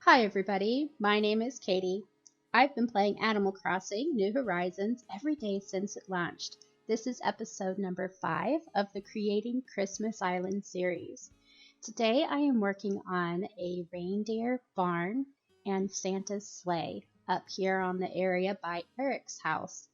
Hi everybody, my name is Katie. I've been playing Animal Crossing New Horizons every day since it launched. This is episode number 5 of the Creating Christmas Island series. Today I am working on a reindeer barn and Santa's sleigh up here on the area by Eric's house.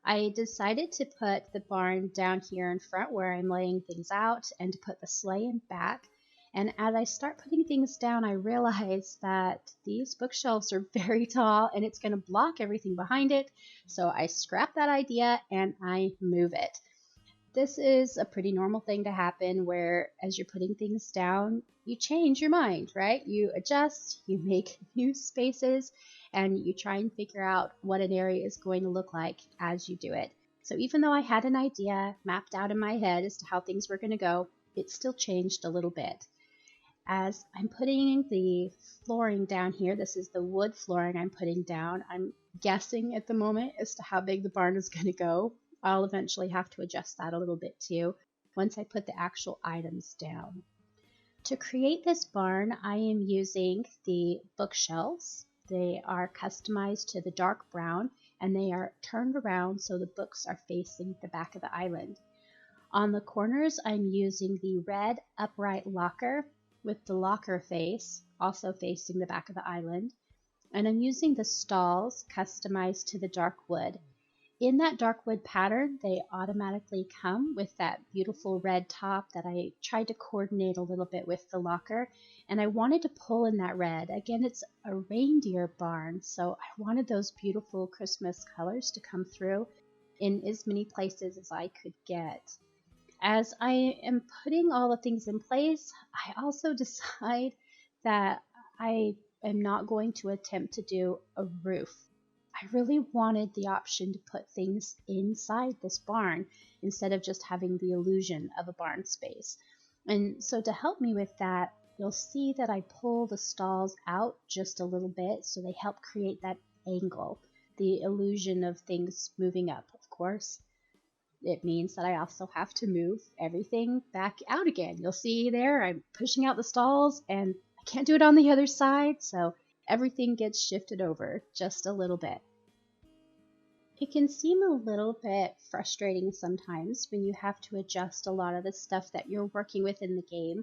I decided to put the barn down here in front where I'm laying things out and to put the sleigh in back. And as I start putting things down, I realize that these bookshelves are very tall and it's going to block everything behind it. So I scrap that idea and I move it. This is a pretty normal thing to happen where as you're putting things down, you change your mind, right? You adjust, you make new spaces, and you try and figure out what an area is going to look like as you do it. So even though I had an idea mapped out in my head as to how things were going to go, it still changed a little bit. As I'm putting the flooring down here, this is the wood flooring I'm putting down. I'm guessing at the moment as to how big the barn is going to go. I'll eventually have to adjust that a little bit too once I put the actual items down. To create this barn, I am using the bookshelves. They are customized to the dark brown and they are turned around so the books are facing the back of the island. On the corners, I'm using the red upright locker with the locker face also facing the back of the island. And I'm using the stalls customized to the dark wood. In that dark wood pattern, they automatically come with that beautiful red top that I tried to coordinate a little bit with the locker. And I wanted to pull in that red. Again, it's a reindeer barn, so I wanted those beautiful Christmas colors to come through in as many places as I could get. As I am putting all the things in place, I also decide that I am not going to attempt to do a roof. I really wanted the option to put things inside this barn instead of just having the illusion of a barn space. And so to help me with that, you'll see that I pull the stalls out just a little bit so they help create that angle, the illusion of things moving up, of course. It means that I also have to move everything back out again. You'll see there I'm pushing out the stalls and I can't do it on the other side, so everything gets shifted over just a little bit. It can seem a little bit frustrating sometimes when you have to adjust a lot of the stuff that you're working with in the game,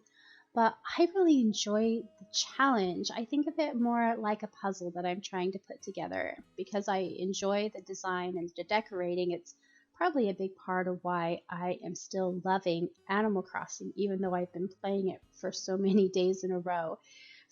but I really enjoy the challenge. I think of it more like a puzzle that I'm trying to put together. Because I enjoy the design and the decorating, it's probably a big part of why I am still loving Animal Crossing, even though I've been playing it for so many days in a row.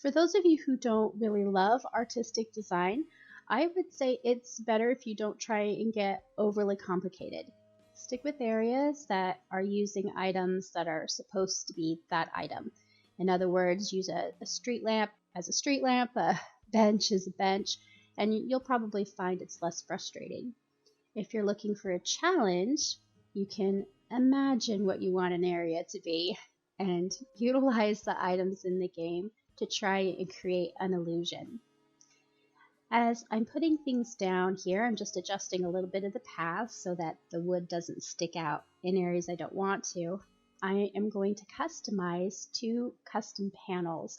For those of you who don't really love artistic design, I would say it's better if you don't try and get overly complicated. Stick with areas that are using items that are supposed to be that item. In other words, use a street lamp as a street lamp, a bench as a bench, and you'll probably find it's less frustrating. If you're looking for a challenge, you can imagine what you want an area to be and utilize the items in the game to try and create an illusion. As I'm putting things down here, I'm just adjusting a little bit of the path so that the wood doesn't stick out in areas I don't want to. I am going to customize 2 custom panels.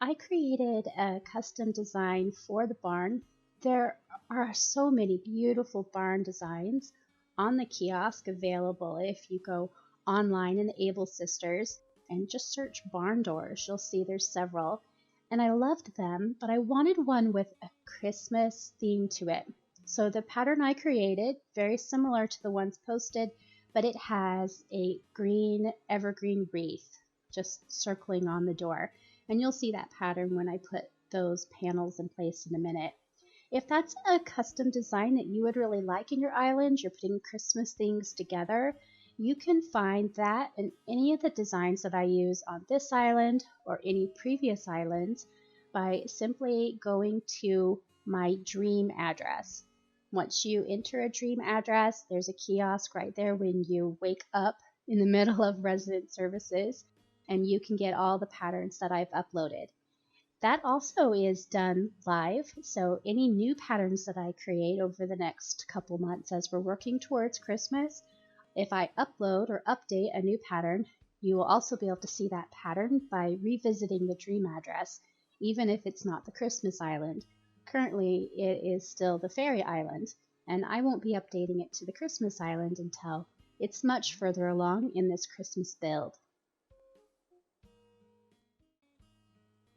I created a custom design for the barn. There are so many beautiful barn designs on the kiosk available. If you go online in the Able Sisters and just search barn doors, you'll see there's several. And I loved them, but I wanted one with a Christmas theme to it. So the pattern I created, very similar to the ones posted, but it has a green evergreen wreath just circling on the door. And you'll see that pattern when I put those panels in place in a minute. If that's a custom design that you would really like in your island, you're putting Christmas things together, you can find that in any of the designs that I use on this island or any previous islands by simply going to my dream address. Once you enter a dream address, there's a kiosk right there when you wake up in the middle of resident services, and you can get all the patterns that I've uploaded. That also is done live, so any new patterns that I create over the next couple months as we're working towards Christmas, if I upload or update a new pattern, you will also be able to see that pattern by revisiting the dream address even if it's not the Christmas island. Currently, it is still the fairy island, and I won't be updating it to the Christmas island until it's much further along in this Christmas build.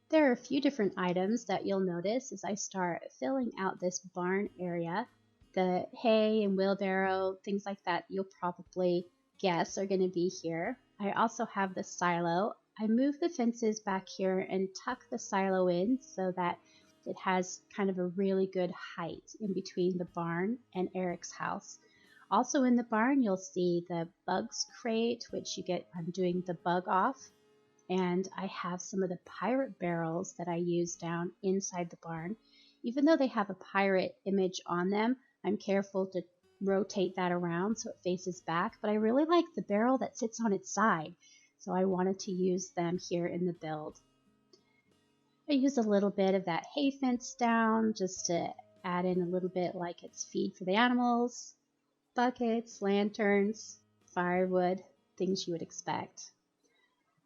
There are a few different items that you'll notice as I start filling out this barn area. The hay and wheelbarrow, things like that, you'll probably guess are going to be here. I also have the silo. I move the fences back here and tuck the silo in so that it has kind of a really good height in between the barn and Eric's house. Also in the barn, you'll see the bugs crate, which you get, I'm doing the bug off. And I have some of the pirate barrels that I use down inside the barn. Even though they have a pirate image on them, I'm careful to rotate that around so it faces back, but I really like the barrel that sits on its side, so I wanted to use them here in the build. I use a little bit of that hay fence down just to add in a little bit like it's feed for the animals, buckets, lanterns, firewood, things you would expect.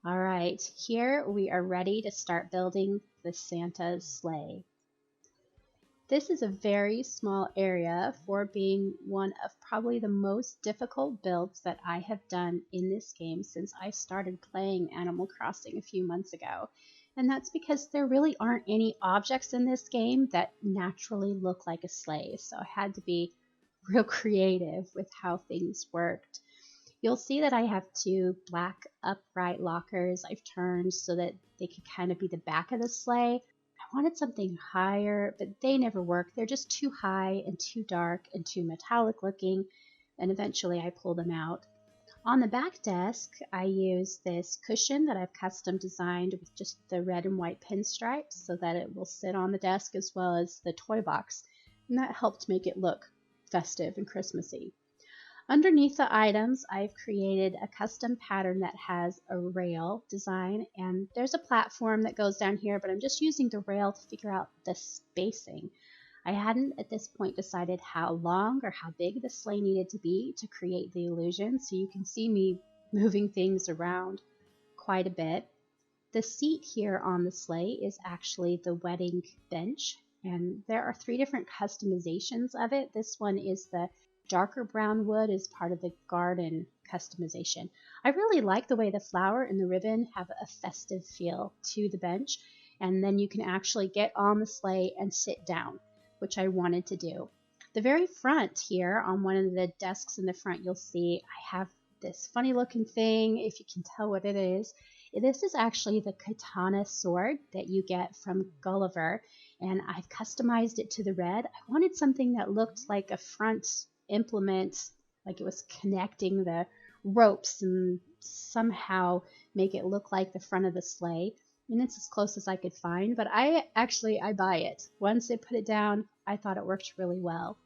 All right, here we are ready to start building the Santa's sleigh. This is a very small area for being one of probably the most difficult builds that I have done in this game since I started playing Animal Crossing a few months ago. And that's because there really aren't any objects in this game that naturally look like a sleigh, so I had to be real creative with how things worked. You'll see that I have two black upright lockers I've turned so that they could kind of be the back of the sleigh. I wanted something higher, but they never work. They're just too high and too dark and too metallic looking, and eventually I pull them out. On the back desk, I use this cushion that I've custom designed with just the red and white pinstripes so that it will sit on the desk as well as the toy box, and that helped make it look festive and Christmassy. Underneath the items, I've created a custom pattern that has a rail design, and there's a platform that goes down here, but I'm just using the rail to figure out the spacing. I hadn't at this point decided how long or how big the sleigh needed to be to create the illusion, so you can see me moving things around quite a bit. The seat here on the sleigh is actually the wedding bench, and there are 3 different customizations of it. This one is the darker brown wood as part of the garden customization. I really like the way the flower and the ribbon have a festive feel to the bench, and then you can actually get on the sleigh and sit down, which I wanted to do. The very front here, on one of the desks in the front, you'll see I have this funny looking thing, if you can tell what it is. This is actually the katana sword that you get from Gulliver, and I've customized it to the red. I wanted something that looked like a front implement, like it was connecting the ropes and somehow make it look like the front of the sleigh. And it's as close as I could find, but I buy it. Once I put it down, I thought it worked really well.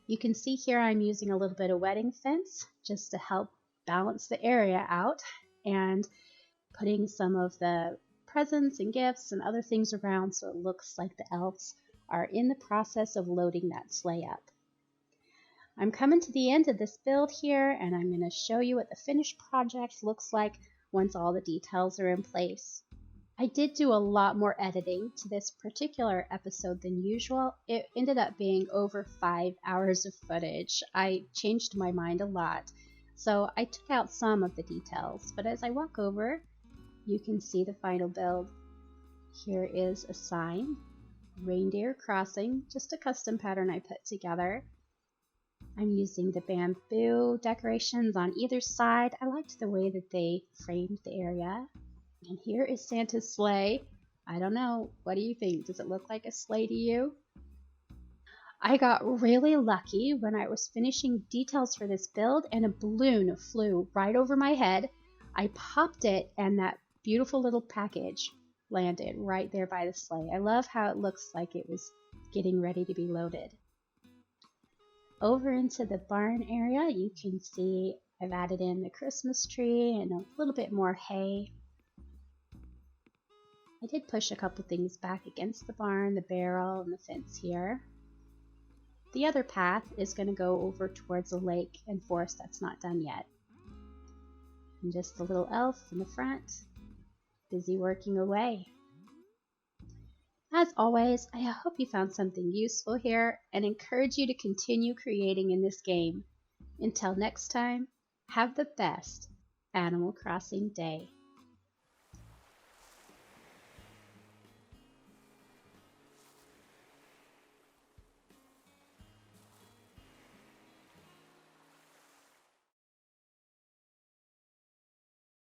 You can see here I'm using a little bit of wedding fence just to help balance the area out, and putting some of the presents and gifts and other things around so it looks like the elves are in the process of loading that sleigh up. I'm coming to the end of this build here, and I'm going to show you what the finished project looks like once all the details are in place. I did do a lot more editing to this particular episode than usual. It ended up being over 5 hours of footage. I changed my mind a lot, so I took out some of the details, but as I walk over, you can see the final build. Here is a sign, Reindeer Crossing, just a custom pattern I put together. I'm using the bamboo decorations on either side. I liked the way that they framed the area. And here is Santa's sleigh. I don't know, what do you think? Does it look like a sleigh to you? I got really lucky when I was finishing details for this build and a balloon flew right over my head. I popped it and that beautiful little package landed right there by the sleigh. I love how it looks like it was getting ready to be loaded. Over into the barn area, you can see I've added in the Christmas tree and a little bit more hay. I did push a couple things back against the barn, the barrel, and the fence here. The other path is going to go over towards a lake and forest that's not done yet. And just the little elf in the front, busy working away. As always, I hope you found something useful here and encourage you to continue creating in this game. Until next time, have the best Animal Crossing day.